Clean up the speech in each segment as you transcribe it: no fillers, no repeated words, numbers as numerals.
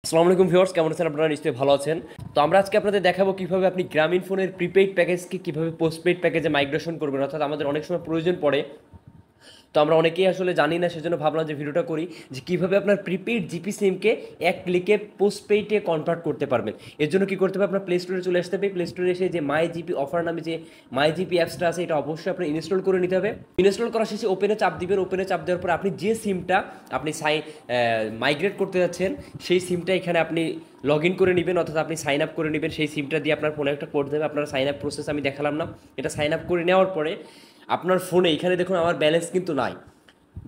আসসালামু আলাইকুম ভিউয়ার্স, কেমন আছেন আপনারা? নিশ্চয়ই ভালো আছেন। তো আমরা আজকে আপনাদের দেখাবো কিভাবে আপনি গ্রামীণ ফোনের প্রিপেইড প্যাকেজকে কিভাবে পোস্টপেইড প্যাকেজে মাইগ্রেশন করবেন। অর্থাৎ আমাদের অনেক সময় প্রয়োজন পড়ে, তো আমরা অনেকেই আসলে জানি না, সেজন্য ভাবলাম যে ভিডিওটা করি যে কীভাবে আপনার প্রিপেইড জিপি সিমকে এক ক্লিকে পোস্টপেইডে কনভার্ট করতে পারবেন। এর জন্য কী করতে হবে, আপনার প্লে স্টোরে চলে আসতে হবে। প্লে স্টোরে এসে যে মাই জিপি অফার নামে যে মাই জিপি অ্যাপসটা আছে, এটা অবশ্যই আপনি ইনস্টল করে নিতে হবে। ইনস্টল করার শেষে ওপেনে চাপ দিবেন। ওপেনে চাপ দেওয়ার পর আপনি যে সিমটা আপনি মাইগ্রেট করতে যাচ্ছেন সেই সিমটা এখানে আপনি লগ ইন করে নেবেন, অর্থাৎ আপনি সাইন আপ করে নেবেন। সেই সিমটা দিয়ে আপনার ফোনে একটা কোড দেবে, আপনার সাইন আপ প্রসেস আমি দেখালাম না। এটা সাইন আপ করে নেওয়ার পরে আপনার ফোনে এখানে দেখুন আমার ব্যালেন্স কিন্তু নাই,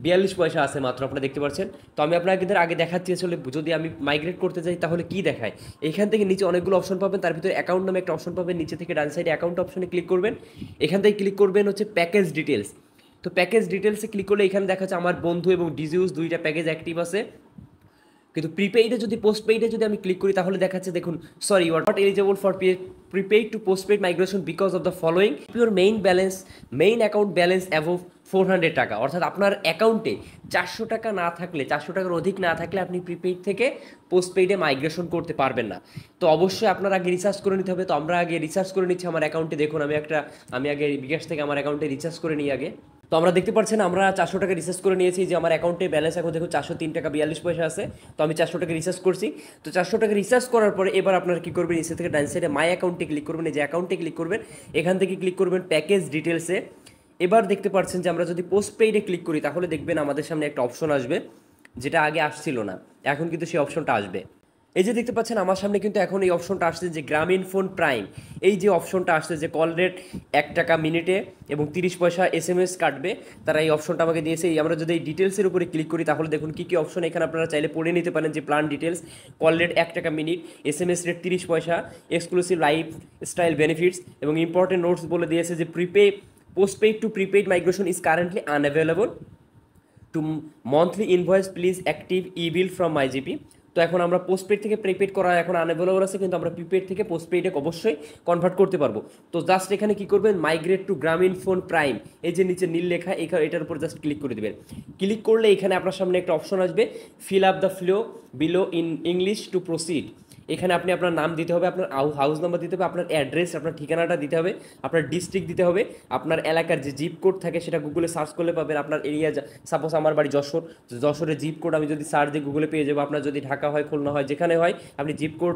42 পয়সা আছে মাত্র, আপনারা দেখতে পাচ্ছেন। তো আমি আপনাদের আগে দেখাচ্ছি আসলে যদি আমি মাইগ্রেট করতে যাই তাহলে কি দেখায়। এখান থেকে নিচে অনেকগুলো অপশন পাবেন, তার ভিতরে অ্যাকাউন্ট নামে একটা অপশন পাবেন। নিচে থেকে ডান সাইডে অ্যাকাউন্ট অপশনে ক্লিক করবেন। এখান থেকে ক্লিক করবেন হচ্ছে প্যাকেজ ডিটেলস। তো প্যাকেজ ডিটেলসে ক্লিক করলে এখানে দেখা যাচ্ছে আমার বন্ধু এবং ডিজিউস দুইটা প্যাকেজ অ্যাক্টিভ আছে। কিন্তু প্রিপেইডে যদি পোস্টপেইডে যদি আমি ক্লিক করি তাহলে দেখাচ্ছে দেখুন, sorry you are not eligible for prepaid to postpaid migration because of the following your main account balance above 400 টাকা। অর্থাৎ আপনার অ্যাকাউন্টে 400 টাকা না থাকলে, 400 টাকার অধিক না থাকলে আপনি প্রিপেইড থেকে পোস্টপেইডে মাইগ্রেশন করতে পারবেন না। তো অবশ্যই আপনার আগে রিসার্চ করে নিতে হবে। তো আমরা আগে রিসার্চ করে নিচ্ছি আমার অ্যাকাউন্টে। দেখুন আমি আগে বিকাশ থেকে আমার অ্যাকাউন্টে রিচার্জ করে নিই আগে। তো আমরা দেখতে পাচ্ছেন আমরা 400 টাকা রিচার্জ করে নিয়েছি, যে আমার অ্যাকাউন্টে ব্যালেন্স এখন দেখুন 403 টাকা 42 পয়সা আছে। তো আমি 400 টাকা রিচার্জ করছি। তো 400 টাকা রিচার্জ করার পরে এবার আপনারা কী করবেন, নিচে থেকে ডান সাইডে মাই অ্যাকাউন্টে ক্লিক করবেন। এই যে অ্যাকাউন্টে ক্লিক করবেন, এখান থেকে ক্লিক করবেন প্যাকেজ ডিটেলসে। এবার দেখতে পাচ্ছেন যে আমরা যদি পোস্টপেইডে ক্লিক করি তাহলে দেখবেন আমাদের সামনে একটা অপশন আসবে, যেটা আগে আসছিল না, এখন কিন্তু সেই অপশনটা আসবে। এই যে দেখতে পাচ্ছেন আমার সামনে কিন্তু এখন এই অপশনটা আসছে যে গ্রামীণফোন প্রাইম। এই যে অপশনটা আসছে যে কল রেট 1 টাকা মিনিটে এবং 30 পয়সা SMS কাটবে, তারা এই অপশনটা আমাকে দিয়েছে। আমরা যদি এই ডিটেলসের উপরে ক্লিক করি তাহলে দেখুন কী কী অপশন এখানে আপনারা চাইলে পড়ে নিতে পারেন। যে প্ল্যান ডিটেলস, কল রেট 1 টাকা মিনিট, SMS রেট 30 পয়সা, এক্সক্লুসিভ লাইফ স্টাইল বেনিফিটস এবং ইম্পর্টেন্ট নোটস বলে দিয়েছে যে postpaid to prepaid migration is currently unavailable to monthly invoice please active e bill from my GP. তো এখন আমরা পোস্টপেড থেকে প্রিপেড করা এখন আনঅ্যাভেলেবল আছে, কিন্তু আমরা প্রিপেড থেকে পোস্টপেডে অবশ্যই কনভার্ট করতে পারবো। তো জাস্ট এখানে কি করবেন, মাইগ্রেট টু গ্রামীণফোন প্রাইম, এই যে নিচে নীল লেখা এটার উপর জাস্ট ক্লিক করে দেবেন। ক্লিক করলে এখানে আপনার সামনে একটা অপশন আসবে, fill up the flow below in English to proceed. এখানে আপনি আপনার নাম দিতে হবে, আপনার হাউস নাম্বার দিতে হবে, আপনার অ্যাড্রেস, আপনার ঠিকানাটা দিতে হবে, আপনার ডিস্ট্রিক্ট দিতে হবে, আপনার এলাকার যে জিপ কোড থাকে সেটা গুগলে সার্চ করলে পাবেন। আপনার এরিয়া, সাপোজ আমার বাড়ি যশোর, যশোরের জিপ কোড আমি যদি সার্চ দিয়ে গুগলে পেয়ে যাবো। আপনার যদি ঢাকা হয়, খুলনা হয়, যেখানে হয় আপনি জিপ কোড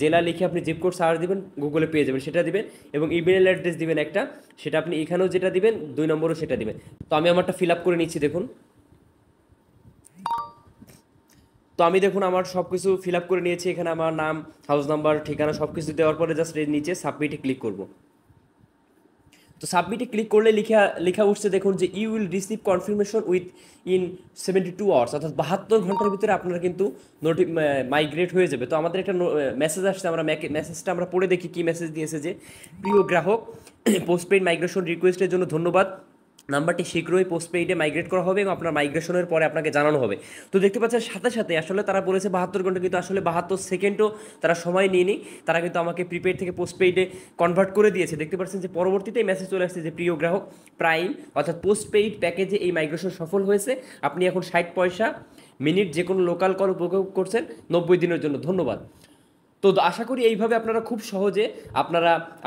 জেলা লিখে আপনি জিপ কোড সার্চ দিবেন, গুগলে পেয়ে যাবেন, সেটা দিবেন। এবং ইমেল অ্যাড্রেস দিবেন একটা, সেটা আপনি এখানেও যেটা দিবেন 2 নম্বরও সেটা দিবেন। তো আমি আমারটা ফিল আপ করে নিচ্ছি দেখুন। তো আমি দেখুন আমার সব কিছু ফিল আপ করে নিয়েছি। এখানে আমার নাম, হাউস নাম্বার, ঠিকানা সব কিছু দেওয়ার পরে জাস্ট এর নিচে সাবমিটে ক্লিক করব। তো সাবমিটে ক্লিক করলে লেখা উঠছে দেখুন যে you will receive confirmation in 72 hours, অর্থাৎ 72 ঘন্টার ভিতরে আপনারা কিন্তু মাইগ্রেট হয়ে যাবে। তো আমাদের একটা মেসেজ আসছে, আমরা মেসেজটা আমরা পড়ে দেখি কী মেসেজ দিয়েছে। যে প্রিয় গ্রাহক, পোস্টপেইড মাইগ্রেশন রিকোয়েস্টের জন্য ধন্যবাদ। নাম্বারটি শীঘ্রই পোস্টপেইডে মাইগ্রেট করা হবে এবং আপনার মাইগ্রেশনের পরে আপনাকে জানানো হবে। তো দেখতে পাচ্ছেন সাথে সাথে আসলে তারা বলেছে 72 ঘন্টা, কিন্তু আসলে 72 সেকেন্ডও তারা সময় নিয়ে তারা কিন্তু আমাকে প্রিপেইড থেকে পোস্টপেইডে কনভার্ট করে দিয়েছে। দেখতে পাচ্ছেন যে পরবর্তীতে মেসেজ চলে আসছে যে প্রিয় গ্রাহক, প্রাইম অর্থাৎ পোস্টপেইড প্যাকেজে এই মাইগ্রেশন সফল হয়েছে। আপনি এখন 60 পয়সা মিনিট যে কোনো লোকাল কল উপভোগ করছেন 90 দিনের জন্য, ধন্যবাদ। তো আশা করি এইভাবে আপনারা খুব সহজে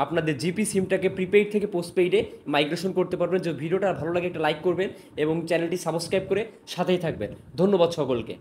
আপনাদের জিপি সিমটাকে প্রিপেইড থেকে পোস্টপেইডে মাইগ্রেশন করতে পারবেন। যে ভিডিওটা ভালো লাগে একটা লাইক করবেন এবং চ্যানেলটি সাবস্ক্রাইব করে সাথেই থাকবেন। ধন্যবাদ সকলকে।